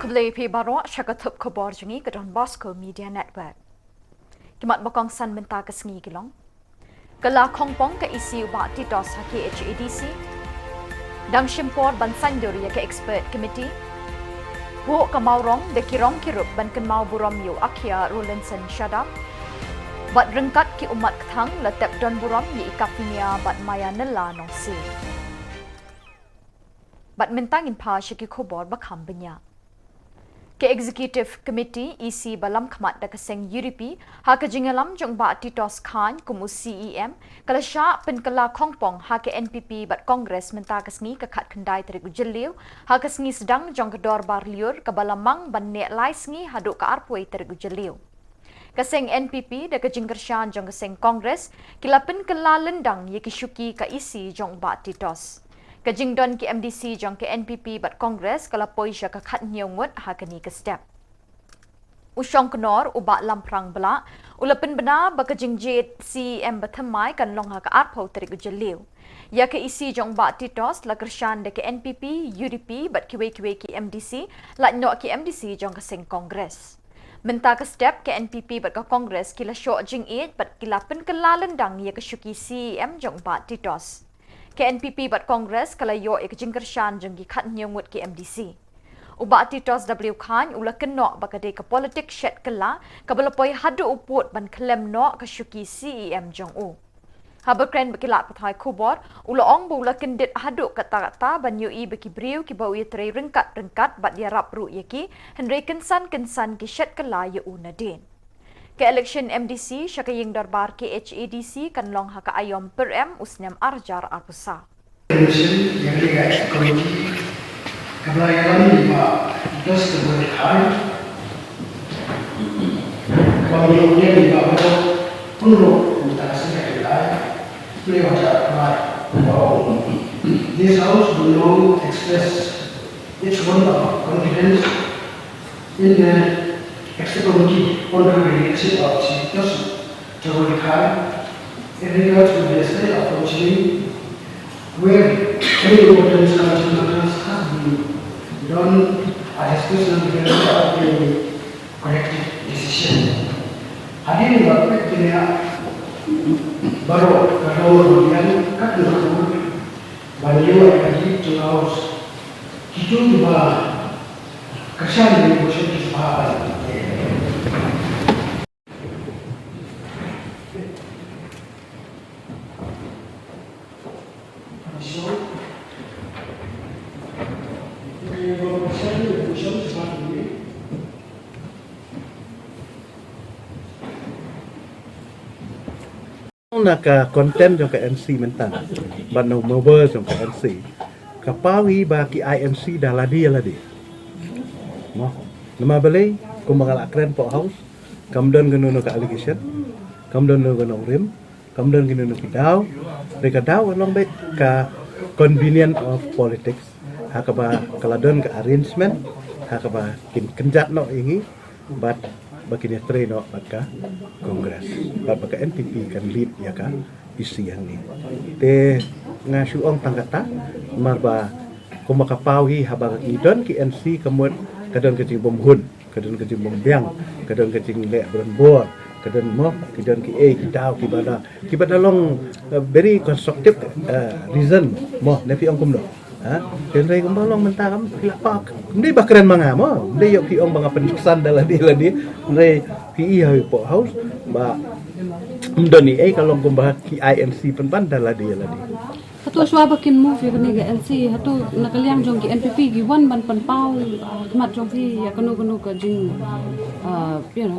Kublai pi baro syakatup kubor jungi ke Don Bosco Media Network. Kimat bakong san minta ke sengi kilong. Kala kongpong ke isi ubak titos haki HADC. Dang shimpor ban sanduri ke expert committee. Buhok ke maurong de kirong kirup ban ken mau burom yu akia Rulinson Shadap. Bat rengkat ki umat ketang letep Don burom ye ikapinia bat maya nela nong si. Bat mintangin pa syaki kubor bakam benya. Ke Executive Committee EC balam khamat da kaseng UDP ha ke jingalam jong ba titos khan kumu CEM kala sha pen kala khongpong ha ke NPP bat Congress menta kasngi ka khat khandai terigu jeliu ha kasngi sedang jong ke dor bar liur ke balamang ban ne lai sngi hadu ka arpoi terigu jeliu kaseng NPP da ke jingkershan jong kaseng Congress kilapen kala lendang ye kishuki ka EC jong ba titos Kajing don ki MDC jong ke NPP bat Congress kala poisha ka khat nyongut ha kani ke step. Usyong kenor uba lamprang bela ulapin bena ba kajing jet CM bathamai kan long ha ka arpau teri gujeliu. Ya ke isi jong ba titos la kershan de ke NPP UDP bat kiwe ki MDC la no ki MDC jong ke sing Congress. Menta ke step ke NPP bat ka Congress kila syok jing it bat kilapen kelalendang ya ke syuki CM jong ba titos. Ke NPP bat Congress kala yo ek jingkershan jenggi khat nyongut ke MDC. Uba titos W Khan ula kenok bakade ke politik shet kala kabalapoi hadu uput ban klem no ke syuki CEM jong u. Habakren bakilat pathai kubor ula ong bu ula kendit hadu kata-kata ban yoi baki briu ki bau ye trai rengkat bat dia rap ru yeki henry kensan ki shet kala ye u nadin. Ke election MDC syakaying darbar ke HADC kan long haka ayom per M usnyam arjar arpusa. Election yang digagas komiti kebelayan lima dos keberkahan pemilunya lima betul penuh antara sebagai lain beliau ada kemarin this house will now express its confidence in the Executive on the election of Chiefs Jawari Khan in regards to the state of functioning where any important country matters have been done as discussion with the corrective decision. Hadirin bapak dunia baru kemudian kedua beliau lagi terus hidup juga kerjaan di posisi apa? Naka konten jong ke NC mentang banu mobile jong ke NC kapawi baki IMC daladi mo nama balai kumbangal akren po house kamdon ganu ka allegation kamdon ganu rim kamdon ganu kidaw reka daw long bet ka convenient of politics hakaba kaladon ka arrangement hakaba kin kenjat no ingi but bagi dia train no baka Congress baka NPP kan lead ya ka isi yang ni te ngasu ong tanggata marba kumakapawi habang idon ki NC kamut kadon kecing bomhun kadon kecing bombiang kadon kecing le berenbor kadon mo kadon ki kidaw ki bada long very constructive reason mo nepi ong kumdo ha tenrai kumbalong mentakam kilapak ndai bakran manga mo ndai yok ki ong banga pensan daladi ndai pi hawi po house ba mdoni kalau kumbahat ki INC penpan daladi Hatu swabakin movie kani ga LC hatu nakaliang jong ki NPP gi wan ban pan pau mat jong ki ya kanu ka jing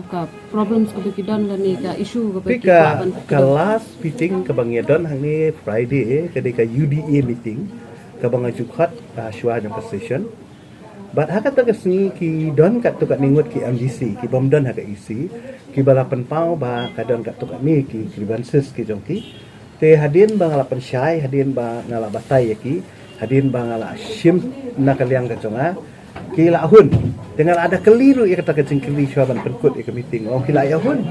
ka problems ko bikidan lani ka issue ko ban kelas meeting ke bangedon hang Friday ketika UDA meeting ke bang jukhat shwa jong session but hakat tagasni ki don kat tukat ningut ki MDC ki bomdon haka isi ki balapan pau ba kadon kat tukat ni ki grievances ki jong ki te hadin bang alapan syai hadin bang ngala batai ki hadin bang ngala shim nakaliang kaconga ki la hun dengan ada keliru ya kata kecing keli syuaban perkut ke meeting oh kila ya hun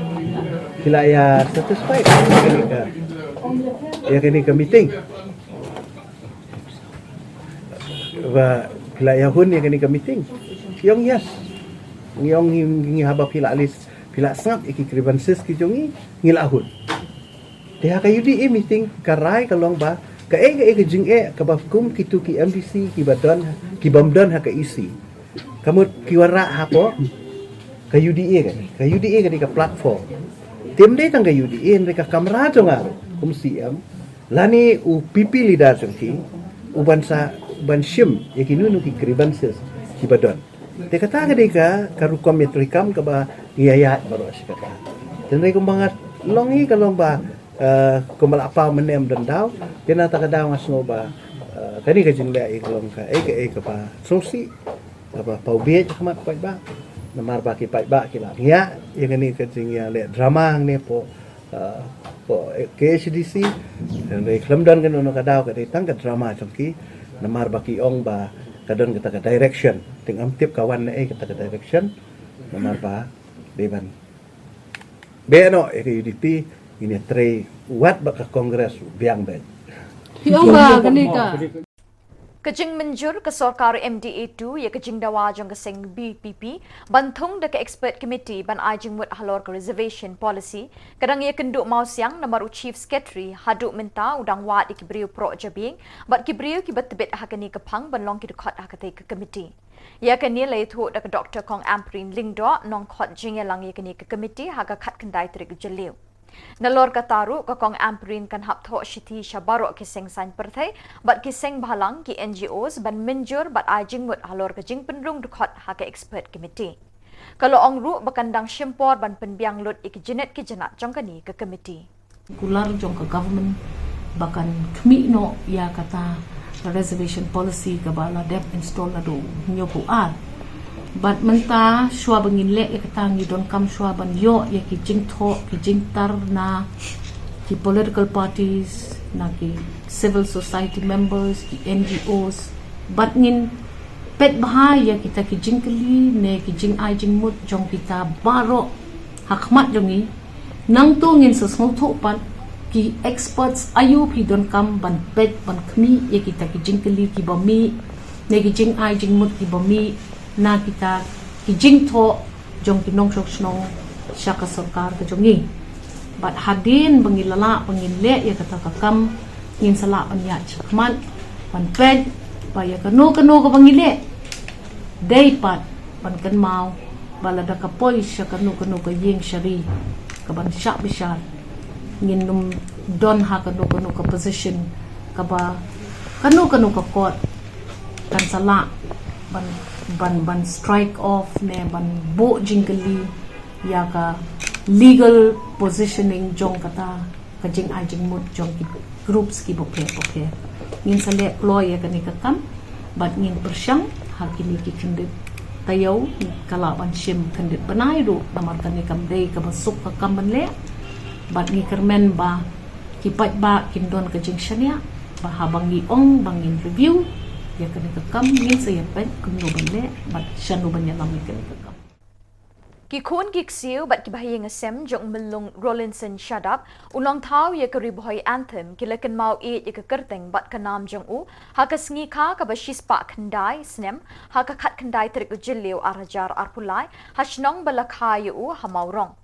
kila ya satisfied ya kini ke meeting pila yahun ya kini ke meeting. Yong yes. Yong ngi haba pila alis pila sangap iki grievances ki jongi ngilahun. Dia ka UDA meeting karai kalong ba ka ke jing ka ba kum kitu ki MDC ki badon ki bamdan ha ka isi. Kamu kiwara hapo ka UDA ka UDA ka platform. Tim dai tang ka UDA mereka kamera jongar kum CM lani u pipi leader jongki u bansa banshim yakinu nu ki grievances ki badon. Dia kata ka rukom metrikam ka ba ngiyayat baru kata. Dan mereka bangat longi kalong ba kumal apa menem dan daw dia nata ka daw ngasno ba kani ka jing lai kalong ka ka pa sosi apa paubie kamat pai ba namar ba ki pai ba ki la ya yang ni ka jing ya le drama ne po KHDC dan mereka kelamdan kan ono ka daw ka tang ka drama jongki namar ba ki ong ba kadon kita ka direction ting amtip kawan na kita ka direction namar ba deban beno UDP ini tre wat baka kongres biang ben Yung ba gani ka? Kajing menjur ke sorkar MDA2 ya kajing dawa jong keseng BPP bantung de ke expert committee ban ajing mut halor ke reservation policy kadang ya kenduk mau siang nomor chief secretary haduk minta udang wat ikibriu pro jabing bat kibriu ki betbet hakani ke pang ban long ki dekot hakate ke committee ya kani lai thu de Dr. Kong Amprin Lingdo nong khot jing ya lang ya kani ke committee haga khat kendai trik jeliu Nalor kataru ka Kong Amprin kan hap tho shiti shabaro kiseng san perthai bat kiseng bahalang ki NGOs ban menjur bat ajing mut halor ka jing penrung dukhat ha ka expert committee. Kalau ong ru bakandang shimpor ban penbiang lut ik jenet ki jenat jongkani ke committee. Kular jong ka government bakan kmi no ya kata reservation policy ka bala dep install na do nyoku ar. But menta shua bangin le ya kata ngi don kam shua ban yo ya ki jing tho ki jing tar na ki political parties na ki civil society members ki NGOs but ngin pet bahai ya kita ki jing kali ne ki jing ai jing mut jong kita baro hakmat jongi nang tu ngin sa small tho pan ki experts ayu pi don kam ban pet ban khmi ya kita ki jing kali ki bami ne ki jing ai jing mut ki bami na kita kijing tho jong kinong shok snong syaka sarkar ka jongi bat hadin bangilala bangille ya kata kakam ngin sala pan ya chakman pan ped pa ya kanu ka bangille day pat pan kan mau balada ka poy sya kanu ka yeng shari ka ban syak bishar ngin num don ha kanu ka position ka ba kanu ka court kan sala ban strike off ne ban bo jingli ya ka legal positioning jong kata kajing ajing mut jong ki groups ki bope ngin sale lawyer kani kakam bat ngin persyang hakini ki kendit tayaw kalaban shim kendit banai do namar kani kam dei ka masuk ka kam le bat ngi kermen ba ki pat ba kindon kajing shania ba habangi ong bangin review ya kena kekam ngin saya pen kumno banle bat shanu banya lam kena kekam Ki khun ki xiu bat ki bahayeng asem jong melung Rollinson shut up unong thau ye ka riboy anthem ki lekan mau e ye ka kerteng bat ka nam jong u ha ka sngi kha ka ba shispa khandai snem ha ka khat khandai trik jileu arajar arpulai ha shnong balakha ye u ha mau rong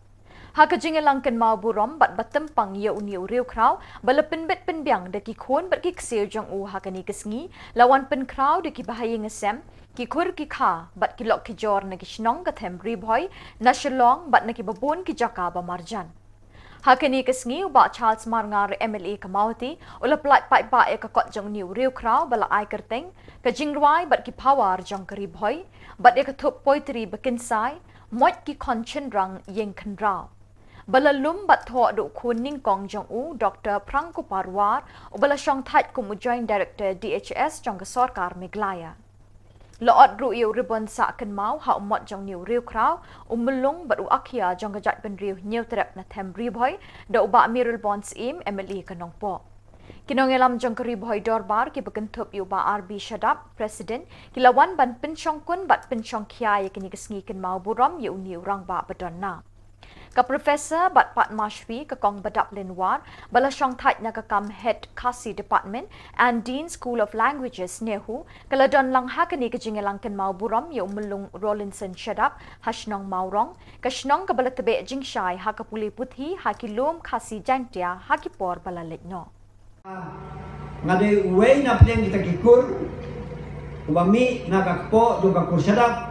ha ka jingelang kan mau burom bat batem pang ye uniu riu krau balapin bet pen biang de ki khun bat ki xiu jong u ha ka ni ka sngi lawan pen krau de ki bahayeng asem ki khur ki kha bat ki lok ki jor na ki shnong ka them riboy na shlong bat na ki babon ki jaka ba marjan hakani ka sngi ba Charles Marngar MLA kamauti ulap lai pai ba e ka kot jong niu riu krau bala ai kerteng ka jingruai bat ki power jong ka riboy bat e ka thup poitri bakinsai moit ki konchen rang yeng khanrao balalum bat tho do khuning kong jong u Dr. Prangko Parwar ubala shong that kum joint director DHS jong ka sarkar Meglaya Lord ru yu ribon sa kan mau ha umot jong niu riu krau umulung bat u akhia jong ka jat ben riu new trap na them riboy da uba mirul bonds im MLA kanong po kinongelam jong ka riboy dorbar ki bakentup yu ba RB Shadap president kilawan ban penchong kun bat penchong khia ye kini kesngi kan mau buram yu niu rang ba badon na Ka Professor Bat Pat Mashvi ka Kong Badap Linwar bala syong thait na ka kam Head Kasi Department and Dean School of Languages Nehu kala don lang ha kani ka jingalang kan mau buram ya umulung Rollinson Shadap hasnong maurong ka shnong ka bala tabe jingshai ha ka puli puthi ha ki lom khasi jangtia ha ki por bala letno ngade uwe na pleng kita kikur ubami nakakpo juga kursadap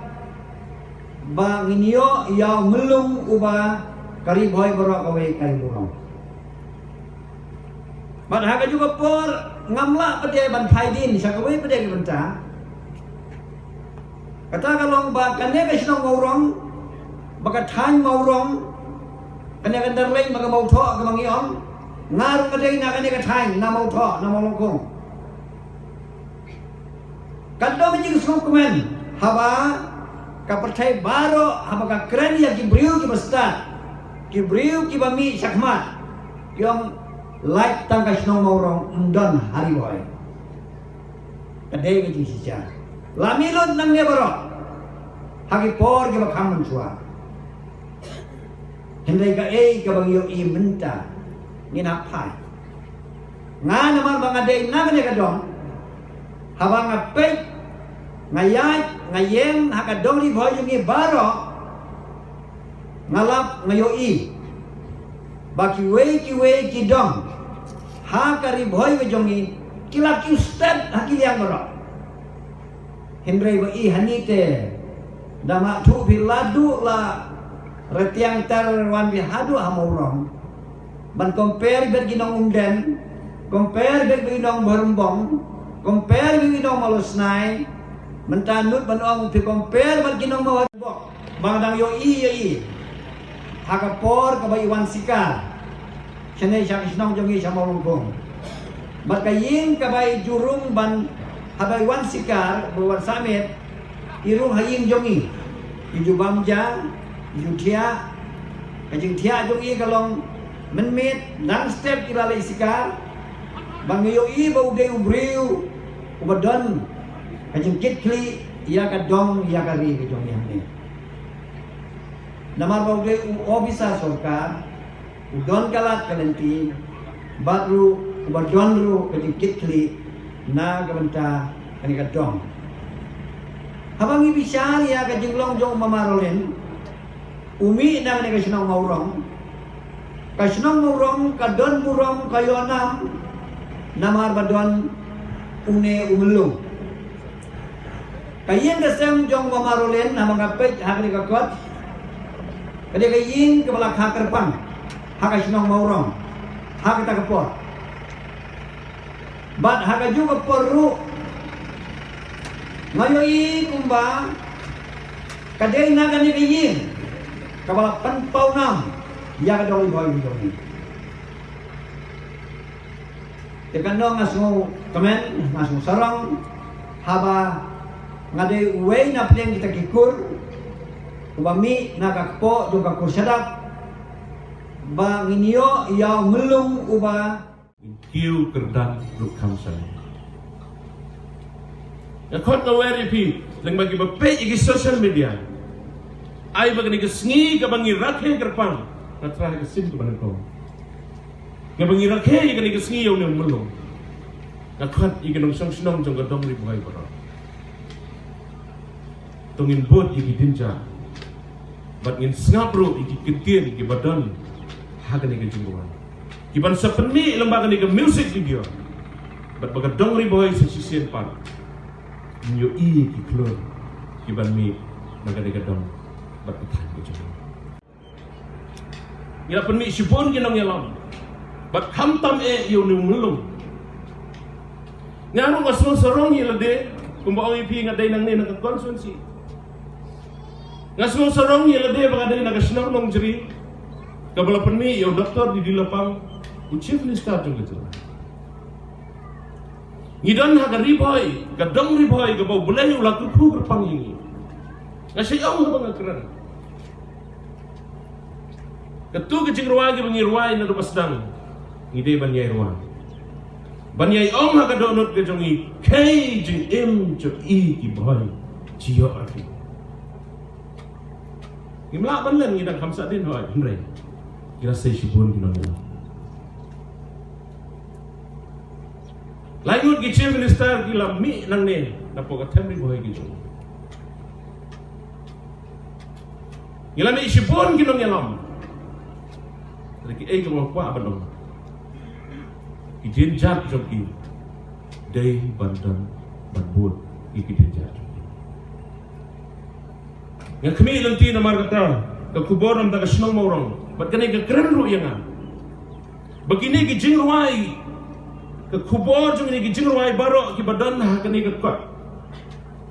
ba nginyo ya melung uba kariboy borok kawe kay burong madhaga juga por ngamla pede bantai din sa kawe pede banta kata kalong ba kanya ka sinong maurong baka than maurong kanya kan darlay maga mautho ka mangiom ngarong kadai na kanya ka than na mautho na maulongkong kadto menjing sukumen haba kapercaya baro haba keren ya kibriu ki basta kibriu ki bami sakmat yang like tangka snong maurong undon hari boy kadai menjing sisa lamilon nang ne baro hagi por ki bakam mensua hendai ka ka bang yo I menta ni nak pai ngana mar bang adai na ne ka dong haba ngapet ngayat ngayem hakadong ri boy yung baro ngalap ngayoi baki we ki dong hakari boy we jongi kilap ki ustad hakili yang baro hindrai ba I hanite dama tu biladu la retiang tarwan bihadu hamurong ban compare ber ginong umden compare ber ginong berumbong compare ber ginong malosnai mentanut banong pi compare ban ginong mawabok bangdang yo I hakapor ka ba Iwan Sikar senay siya kisnong jongi sa malungkong magkaying ka ba jurung ban haba Iwan Sikar buwan samit irung haying jongi iju bamja iju tia kajing tia jongi kalong menmit nang step ilalay Sikar bang yo I ba uday ubriu ubadon kajing kitli iya ka dong iya ka ri jong yang ni namar ba uday obisa sorka udon kalat kalenti batru ubadon ru kajing kitli na gabanta kani ka dong habang ibisar ya kajing long jong mamarolen umi na kani ka sinong maurong kadon burong kayonam namar badon une umulung kayin kasem jong mamarolen na mga pet hakni kakot kadi kayin kebalak hakerpang hakasinong maurong hakita kapor bat haka juga porru ngayoy kumba kadai na kani kayin kebalak panpau nam ya kadoi boy doni tekan dong ngasu kemen ngasu sarang haba ngade uwe na pleng kita kikur ubami nakakpo juga kursadap ba nginyo ya melung uba kiu kerdan ruk kamsa ya kot na weri pi lang bagi bape igi social media ay bagani kesngi kabangi rakhe kerpang natra kesim kebanan ko kabangi rakhe igani kesngi yaw ne melung na kot igi nong song sinong jong gadong ri buhay ko tungin bot igi dinja bat ngin ngapro igi ketien igi badan hagani ke jumbuan iban sapeni lembaga ni ke music video bat baga dongri boy sa sisien pan nyo I ki klon iban mi nagani ke dong bat patan ke jumbuan ila penmi sipon ginong yalam bat hamtam yu ni mulung ngano ngaso sorong yelade kumbaong ipi ngaday nang ni nagkonsensi ngaso sorong yelade bagaday nagasnong nong jeri kabala penmi yo doktor di dilapang uchief lista jong gitu ngidan haga riboy gadong riboy gabaw bulay ulah kupu berpangingi ngasih ang habang akran ketu kecing ruwagi bangirway na dupasdang ngide banyay ruwag banyay om haga donut ke jongi kay jing im jo I ki boy jiyo arti Gimla banlen ngidang kamsa din hoy himre. Kira say shibun ginon nila. Lainut gi chief minister gila mi nang ne na po katemri boy gi jong. Gila mi shibun ginon yalam. Lagi ay ko pa abadong. Ijin jat jong ki. Day bandan banbut ikidin jat. Yang kami lanti na margata kakuboram daga snong morong bat kanay ka kren ru yang begini ki jingruai kakubor jung ni ki jingruai baro ki badan ha kanay ka kot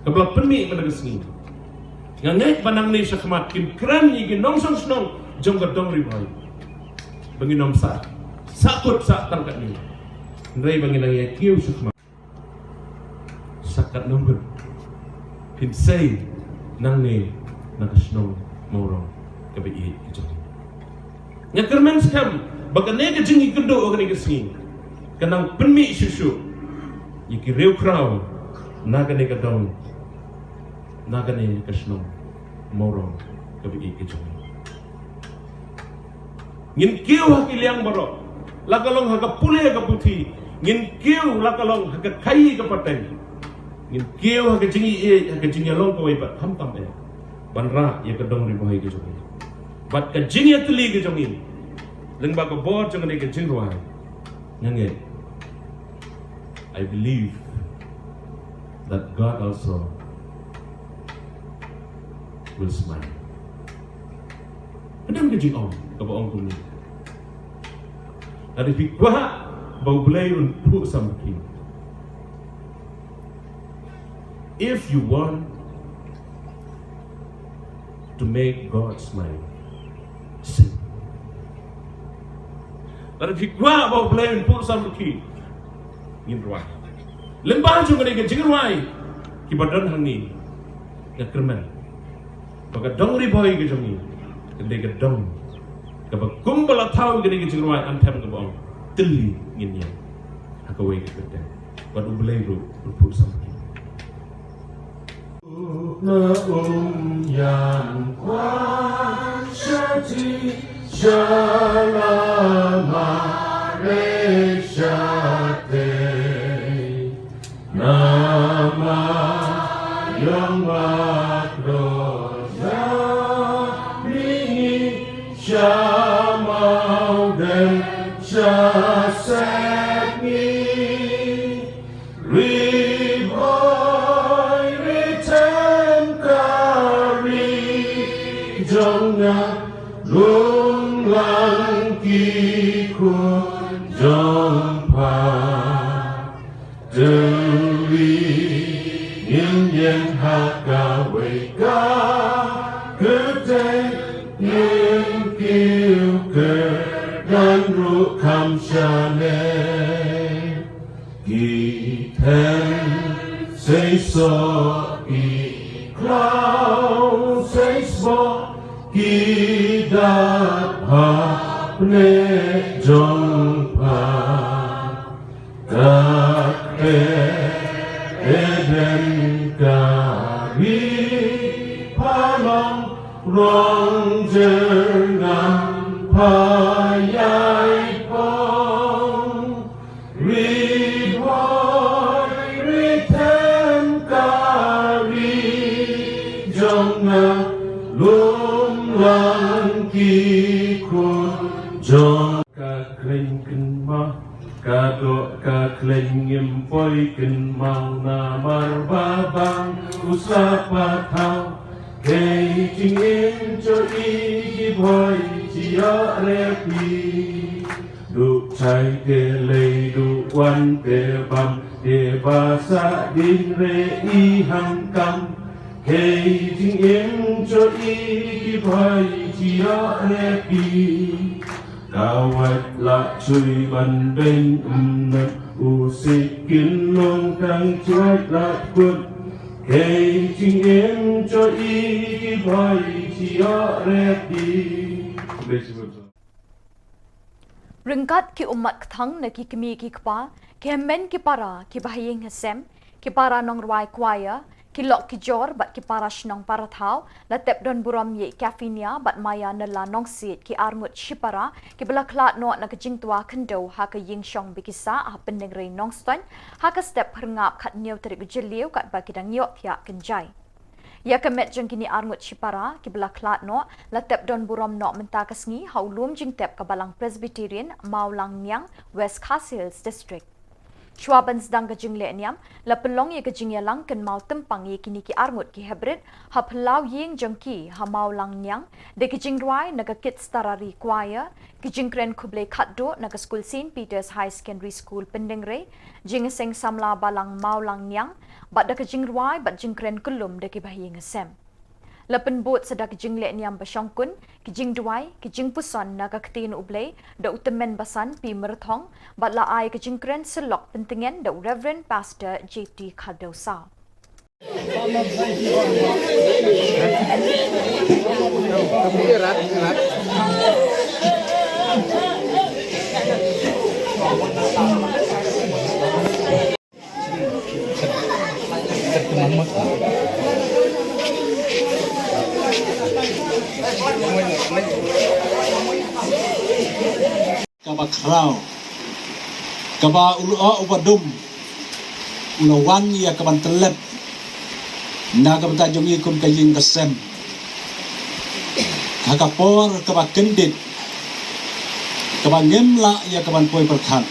kabla penmi madaga sini yang ngai panang ni sakmat kim kren ni ki nongsong snong jong ka dong ri bai benginom sa sakut sa tangkat ni ndrei benginang ya kiu sakmat sakat number pinsay nang ni nakasnong morong kabi kejong. Nya kermen skam bagane ke jingi kendo ogani ke singi. Kanang penmi susu. Yiki rew kraw nagane ke dong. Nagane kasnong morong kabi kejong. Ngin kiu hakiliang baro. Lakalong haga pule haga puti. Ngin kiu lakalong haga kai ke patay. Ngin kiu haga jingi long ko ibat ham banra ya kedong ri bahai ke jongi bat ka jing ya tuli ke jongi lengba ko bor jongi ke jing ruai nyange I believe that God also will smile kedang ke jing ong ka ba ong kumi dari fikwa bau belai untuk samki if you want to make God smile, sing. Lalu jika bawa belayan pun sama ki, ingin ruai. Lembah juga ni kecil ruai, kibadan hangi, kermen. Baga dong riboy ke jongi, kendai ke dong. Kaba kumbala tahu ke ni kecil ruai antem ke bawang, teli ingin yang, hakawai ke kedai. Baru belayan pun sama ki. Na yang kuasa di selama Malaysia nama yang makroja ini syamau dan syasani jangan lung kiku jumpa dewi yang hakawe ka kedai yang kiu ke dan rukam syane kita seiso iklau seiso kita apne jumpa eden kari palong rong jangan payai pong riboy ritem kari jangan lang kikun jong ka kling kin ma ka do ka kling im poi kin mau na marbabang usapa thau kei jing in cho i ki boy chi ya re pi du chai ke lei du wan ke bam de ba sa din re i hang kam kei jing in cho i ki boy chi ya re pi kawat la chui ban bên nực u sikin long kang chuai la kut kei jing in cho i ki boy chi ya re pi Ringkat ki umat kthang na ki kemi ki kpa ki hemmen ki para ki bahayeng hasem ki para nong rwai kwaya Kilok kijor bat ki parash nong parathau la tep don buram ye kafinia bat maya nala nong sit ki armut shipara ki belaklat no na kajing tua kendo ha ka ying shong bikisa ha pendeng rei nong ston ha ka step herngap khat new teri gujeliu kat ba kidang yo pya kenjai. Ya kemet jeng kini armut shipara ki belaklat no la tep don buram no menta kasngi haulum jing tep ka balang Presbyterian Maulang Nyang West Khasi Hills District. Chuaban sedang kejing lenyam, la pelong ye kejing yalang ken mau tempang ye kini ki armut ki hebrit, ha pelau ying jengki ha mau lang nyang, de kejing ruai naga kit starari choir, kejing kren kuble katdo naga school St. Peter's High Secondary School Pendengre, jing seng samla balang mau lang nyang, bat da kejing ruai bat jing kren kulum de ki bahi ngesem. Lapan bot sedang kejing lenyam basyongkun, kejing duai, kejing puson naga ketin ublay, da utemen basan pi merthong, bat la ai kejing kren selok pentingan da Reverend Pastor J.T. Khaldosa. Kaba krau, kaba ulu ubadum, ulawan ya kaban telep, naga betajongi kum kajing kesem, kakapor kaba kendit, kaba ngemla ya kaban poi berkat,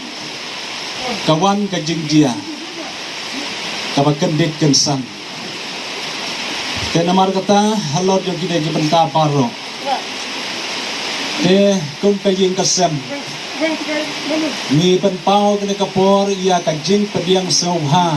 kawan kajing dia, kaba kendit kensan. Tenamar kata halot yang kita jebenta paro, te kum kajing kesem. Ni penpau kena kapor ia kajing pediang sauha.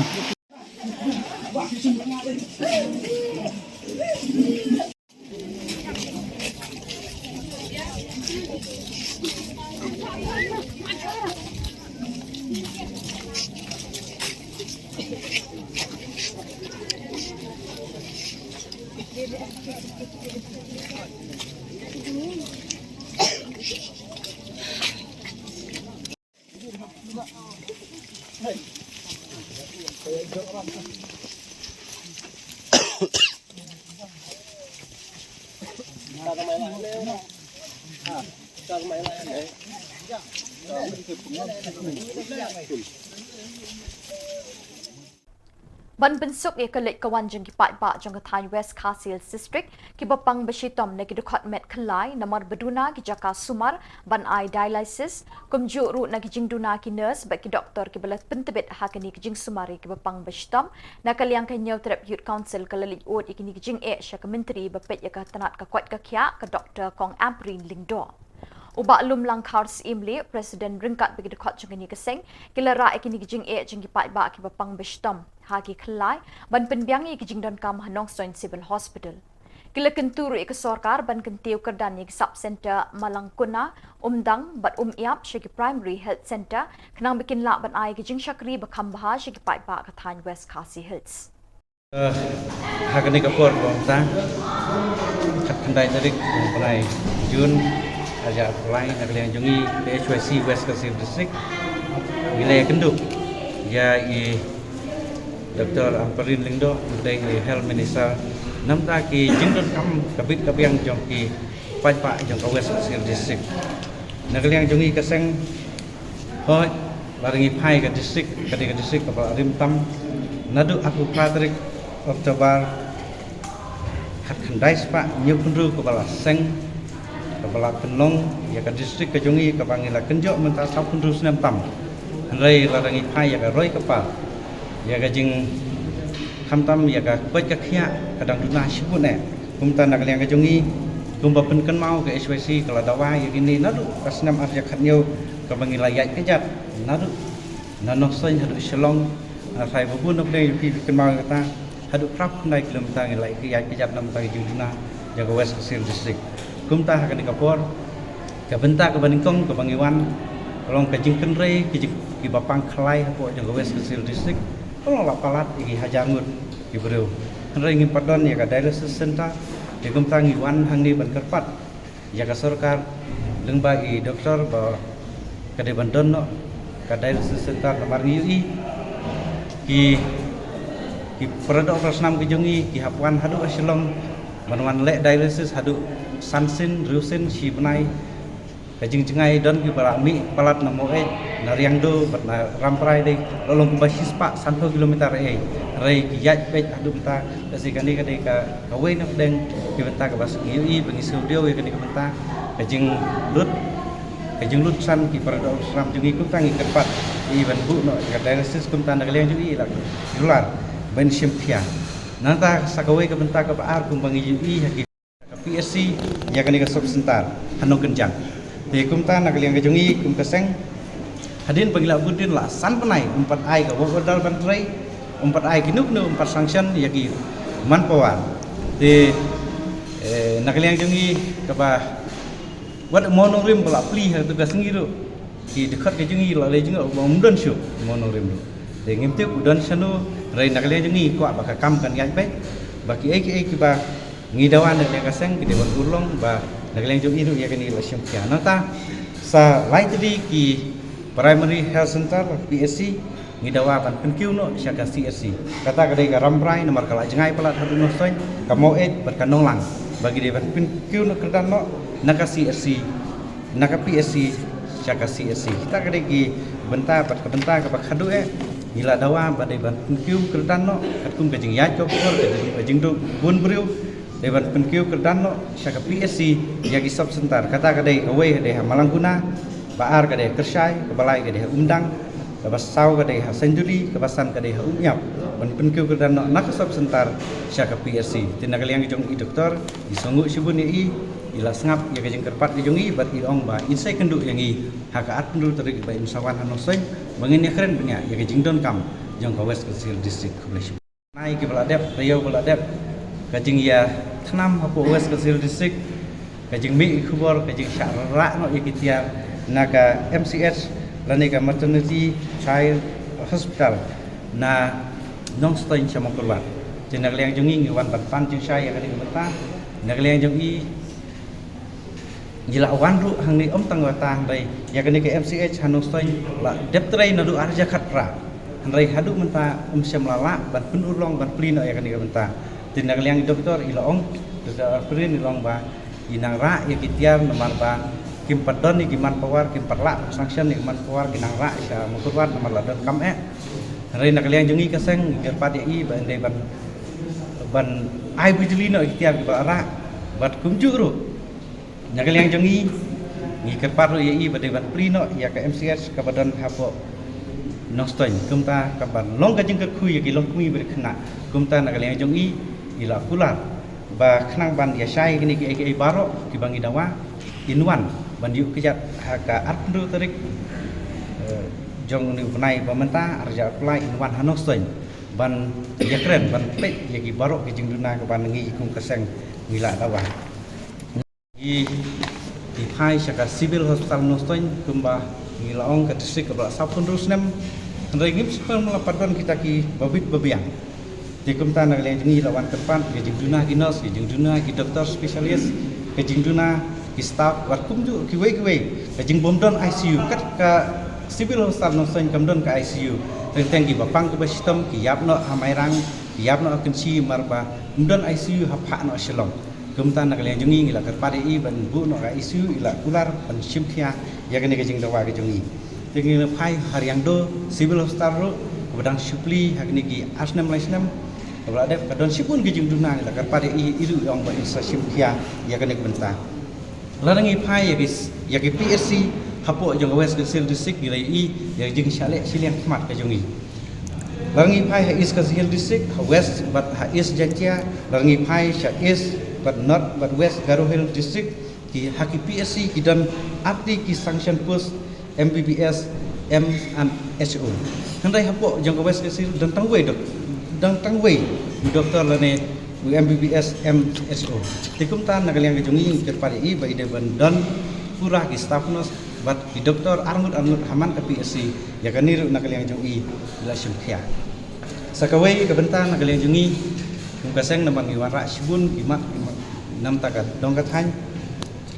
Ban bensuk ye kelik kawan jeng ki pai ba jeng Kathai West Khasi Hills District ki bapang beshitom ne ki dukhat met khlai namar beduna ki jaka sumar ban ai dialysis kumju ru na ki jing duna ki nurse ba ki doktor ki belat pentebet ha ki jing sumari ki bapang beshitom na kaliang ka nyau terap youth council kalali ot ki jing e sha ka menteri ba pet ya ka tanat ka kwat ka kya ka doktor kong Aprin Lingdo. Uba lum lang kars imli Presiden ringkat bagi dekat jengini keseng kila ra ikini jing e jing ki pai ba ki bapang beshitom hagi khlai ban penbiangi ki jing don kam hanong soin civil hospital kila kenturu ik sarkar ban kentiu kerdan ki sub center Malangkuna umdang bat iap shiki primary health center kenang bikin la ban ai ki jing shakri bakam bah shiki pai ba Kathai West Khasi Hills hagani kapor bangsa kat kendai tarik mulai Jun aja apply nak liang jungi HYC West Khasi District gila kenduk ya i Dr. Aprin Lingdo dari Health Minister namta ki jingdon kam kabit kabiang jong ki pai pa jong West Khasi District nak liang jungi keseng hoi baringi pai ka district kadika district kapal arim tam nadu aku patrik Oktober kat khandai spa nyukundru kapal seng kapal penong ya ka district ka jungi ka bangila kenjo menta tau kundru senam tam rei baringi pai ya ka roi kapal ya ka jing khamtam ya ka kwat ka khia kadang duna shibune kumta nak liang ka jungi kumba penken mau ke HYC kalau dawa ya gini nadu kasnam arja khatnyo ka bangila ya kejat nadu nano soin hadu shalong sai bubun nok dei pi ken mau kata hadu prap nai kilometer ngai ki ya kejat nam tai juduna ya ka West Khasi District kumta ka ni kapor ka benta ka baningkong ka bangiwan kolong ka jingken rei ki bapang khlai hapo jang ka West Khasi District kolong la palat iki hajangut ki breu rei ngi padon ya ka dialysis center ya kumta ngiwan hangni ban kerpat ya ka sarkar lengba i doktor ba ka de bandon no ka dialysis center lamar ngi ki ki produk rasnam ke jongi ki hapuan hadu asilong banwan lek dialysis hadu sansin rusin si benai kajing cengai don ki barami palat namo nariang do batna ramprai dei lolong ku basis pak 1 kilometer rei ki yat bet hadu benta kasi kani ka kawe nak deng ki benta ka bas i bengi studio kani ka benta kajing lut san ki produk rasnam jongi ku tangi kepat i ban bu no ka dialysis kum tan kalian jongi lak yular ben simpia nanta sakawai ka benta ka paar kum bangi i haki PSC ya kani ka subsentar hanong kenjang di kumta nak liang kejongi kum keseng hadin pagila budin la san penai 4 ai ka wodal bantrai 4 ai kinuk nu 4 sanction ya ki manpower di nak liang jongi ka ba wad monorim bala pli ha tu ka sengiru ki dekat ke jongi la le jongi umdon syu monorim lu de ngimti udon sanu rai nak liang jongi ko ba ka kam kan yai pe baki ai ki ba ngidawan nak liang kaseng ki de ban ulong ba naglang jong itu ya kani la syamkia nata sa lai tadi ki primary health center PSC ngidawa ban penkiu no syaka CSC kata kadai ka ramprai nomor kala jengai pelat hadu no soin ka moed berkanong lang bagi de ban penkiu no kerdan no naka CSC naka PSC syaka CSC kita kadai ki benta pat ka benta ka pak hadu gila dawa badai ban penkiu kerdan no katkum ka jing ya chok ka jing do bun briu dewan penkiu kerdan no syaka PSC yagi subsentar kata kadai away kadai malangkuna baar kadai kersai kebalai kadai undang kabasau kadai senjuri kabasan kadai umyap ban penkiu kerdan no nak subsentar syaka PSC tindak liang jong i doktor disonggu sibun i ila sengap ya kajeng kerpat jong i bat i ong ba insai kenduk yang i hakaat pendu terik ba insawan hanosoin bangin ya keren punya ya kajeng don kam jong ka West Kecil District Kublai naik ke Beladep Riau Beladep kajing ya thanam hapo West Kecil District kajing mi khubor kajing syara no ikitia naga MCH lani ka maternity child hospital na nong stain sama keluar jenak liang jongi ngiwan pan jing sai ya kali mata nak liang jongi jila wan ru hang ni tang wata dai ya kani ka MCH hanong stain la dep trai na du arja khatra handai hadu menta syam lala ban penulong ban plino ya kani ka menta tindak liang doktor ilong doktor prin ilong ba inang ra ya kitiar nomor ba kim padon ni giman pawar kim parla sanction ni giman pawar ginang ra sa mukurwan nomor ladon kam rai nak liang jongi kaseng ger pat i ba ndai ban ai bijli no kitiar ba ra bat kumju ru nak liang jongi ngi ker pat ru i ba dai ban prino ya ka MCH ka badan hapo nostoi kumta ka ban long ka jing ka khui ki long kui ber khna kumta nak liang jongi ila pular ba khnang ban ya sai kini ki baro ki bangi dawa inwan ban yu kejat ka atru tarik jong ni benai pementa arja apply inwan hanosoin ban ya keren ban pe ya ki baro ki jing duna ka ban ngi kum keseng ngila dawa di phai syaka civil hospital nostoin kumba ngila ong ka district ka sapun rusnem ndai ngip sepem lapadon kita ki babit babiang di kumta nak liang jengi lawan kepan ke jingduna ki nurse ke jingduna ki doktor spesialis ke jingduna ki staff wat kumju ki wei ke jing bomdon ICU kat ka civil hospital no sen kamdon ka ICU teng ki bapang ke sistem ki yap no hamairang ki yap no kensi marba bomdon ICU hapha no shalom kumta nak liang jengi ngila kerpade i ban bu no ka ICU ila kular ban simthia ya kene ke jing dawa ke jengi tengi phai hariang do civil hospital ro bedang supli hakni ki asnam laisnam kalau ada kadon sipun gijing duna la karpade iru yang ba insa simkia ya kene benta larangi phai ya ki PSC hapo jong West Kecil District gilai ya jing syale silian khmat ka jongi larangi phai ha East Kecil District West but ha East Jatia larangi phai sha East but North but West Garo Hill District ki haki PSC ki dan arti ki sanction post MBBS M and HO handai hapo jong West Kecil dan tangwei dok dang tangwei doktor lane MBBS MSO tikum tan nakaliang kejungi kerpari i ba ide bandon pura ki staff nos bat ki doktor armut haman ka PSC ya kanir nakaliang jungi ila syumkhia sakawai ka bentan nakaliang jungi kum kaseng namang iwara sibun kimak nam taga dongkat han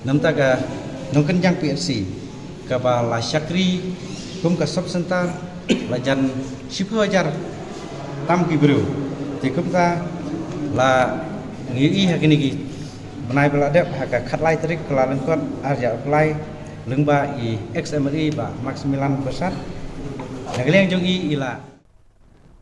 nam taga nongken jang PSC ka ba la syakri kum ka subsentar lajan 10,000 tam ki bro cukup ta là nghĩ hay cái này benai bela dep hak khat lai trik kelalan kot arja apply lengba i XMRI ba Maximilian Besar nagliang jong i ila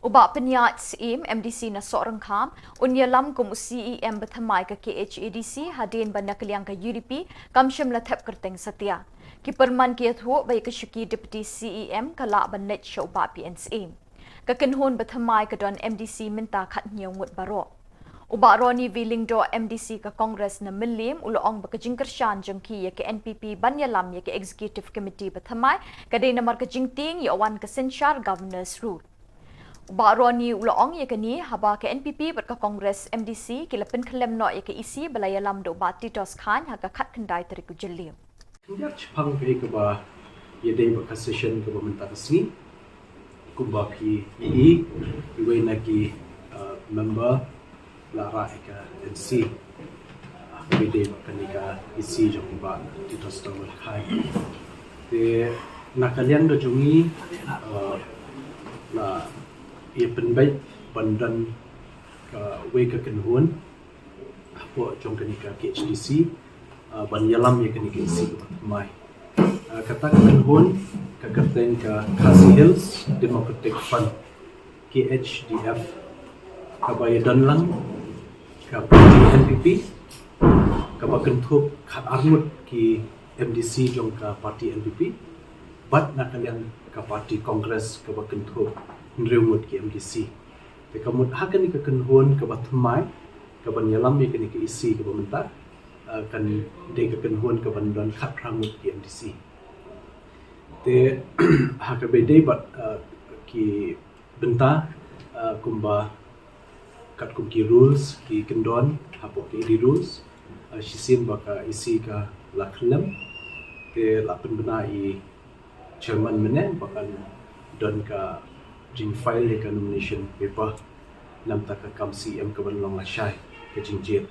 Uba penyat SIM MDC na seorang kam unyalam kum CEM berthamai ke KHADC hadin banyak liang ke UDP kam syam latap kerteng setia. Kiperman kiat huo baik ke syuki Deputy CEM kala banet show ba PNSM. Kekenhun berthamai ke don MDC minta kat nyongut baro. Uba Roni Vilingdo MDC ke Kongres na milim uloong bekejing kershan jengki ya ke NPP banyalam ya ke Executive Committee berthamai kadai namar kejingting ya awan ke Senshar Governors Rule. Uba Roni uloong ya ke ni haba ke NPP berka Kongres MDC kila penkelem no ya ke isi balayalam do ba Titos Khan haka kat kendai teriku jelim. Kendak cepang pergi ke bah ya day berka session ke pemerintah resmi kumba PEE iwe nagi member lara ke NC bede berka isi jong ba Titos Tawal Khai de nakalian do jongi la ia penbaik bandan ke weka kenhuan apa jong kenika KHDC ban yalam ya kenika isi mai kata kenhuan ke kerten ke Khasi Hills Democratic Fund KHDF ke bayadan lang ke parti NPP ke bakentup khat armut ki MDC jong ke parti NPP bat nakalian ke parti Kongres ke bakentup nrewmut ki MDC te kamut hakan ke kenhuan ke batmai ke banyalam ya ke isi ke pemerintah kan de ke kenhuan ke bandan khat ramut ki MDC te hak bede bat ki benta kumba kat kum ki rules ki kendon hapo ki di rules sisim baka isi ka laklem te lapen bena i chairman menen bakan don ka jing file le ka nomination paper nam ta ka kam CM ka ban long la shai ke jingjit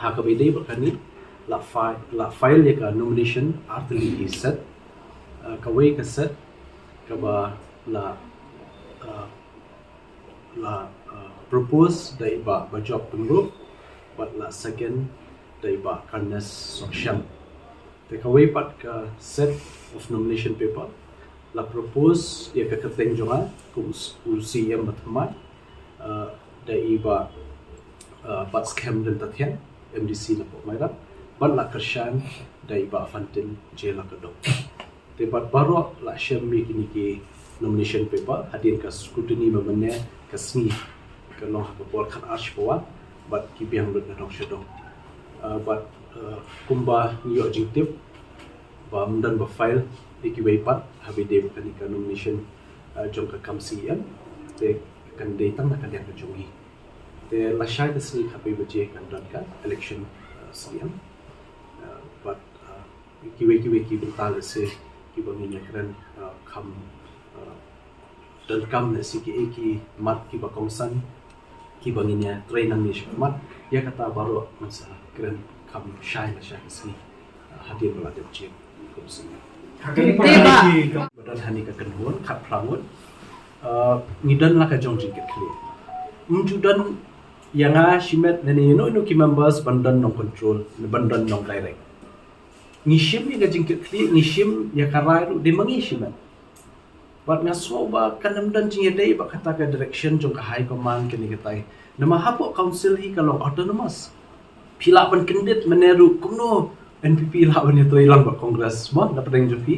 ha ka bede bakani la file le ka nomination artli is set ka way ka set ka ba la propose dai ba job pengrup but la second dai ba karnes soksham te ka way pat ka set of nomination paper la propose dia ka keteng jonga ku CM batmai dai ba bat scam dan tathian MDC na po maira ban la kershan dai ba fantin jela kadok te bat baro la shami kini ki nomination paper hadin ka scrutiny memene ka sni ka noh ka bol khan arch poa bat ki biang lut na dong shedong bat kumba ni objective ba mundan ba file iki pat habi de kani ka nomination jong ka kam CM te kan de tang na kan yang jongi te la shai ka sni habi baje kan dan ka election CM but ki betal se ki banginya keren kam dan kam na si ki mat ki ba kongsan ki banginya training ni mat ya kata baru masa keren kam shai la shai sni hadir bala de chim komsi badan hani ka kenhuan khat prangut ngidan la ka jong jingket kli mjudan yanga shimet nani no ki members bandan no control bandan no direct ngishim ni ga jingket kli ngishim ya karai ru de mangi shimet bat ngaso ba kanamdan jing dei ba kata ka direction jong ka high command kini katai nama hapo council hi kalau autonomous pila ban kendit meneru kumno NPP lah ban itu ilang ba kongres mo na padang jopi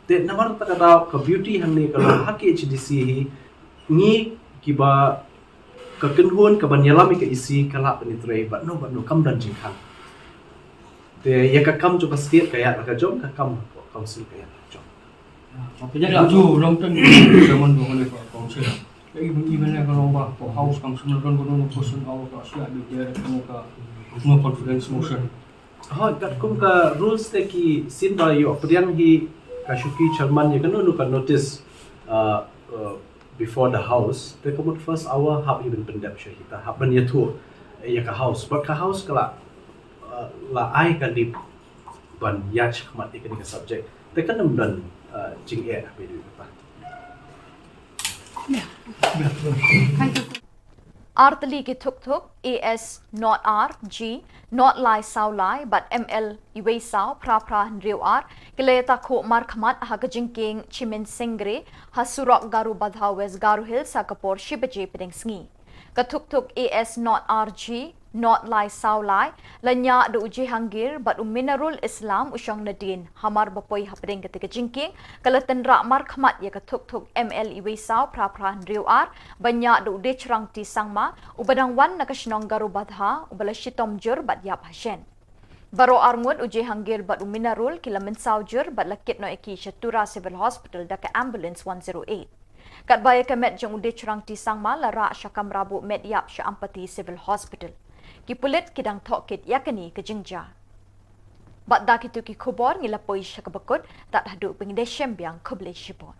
te namar ta kada ka beauty hangne kalau hak HDC hi ni kiba ka kenhuan ka ban yalami ka isi kala ban itu ba no kam dan jing kan te ya ka kam jo ka state kaya ka jom ka kam council kaya jom Jadi aju long term zaman dulu oleh council. Jadi bagaimana kalau bah house council kan kono person house asia ada dia ka no confidence motion. Ha kat kum ka rules te ki sin ba yo priang hi ka shuki chairman ye kan no ka notice before the house te komot first hour hab even pendap syahita hab ban ye thu ya ka house but ka house kala la ai ka dip ban yach khamat ke ka subject te kan dan jing e be du pa Artali ki thuk AS not R G not lai sao lai but ML iwe sao pra nriu R kileta kho mar khmat ha kajingking chimin singre hasurok garu badha west garu hill sakapor shibaje pedeng sngi ka thuk AS not RG not lai sao lai lanya do uji hangir but minerul Islam usyang nadin hamar bapoi hapdeng ketika jingking kalatan ra mar khmat ya ka thuk ML iwe sao pra nriu R banyak do de cherang ti sangma ubadang wan nakashnong garu badha ubala shitom jur bat yap hashen baro arngut uji hangir but minerul kilamin saujur but lakit no eki shatura civil hospital daka ambulance 108 kat baya kemet jeng ude cherang ti sangma lara syakam rabu med yap syampati civil hospital ki pulit kidang thokit yakani ke jingja bat da kitu ki khobor ngilapoi syakabakut tak hadu pengide syembiang khoble shibon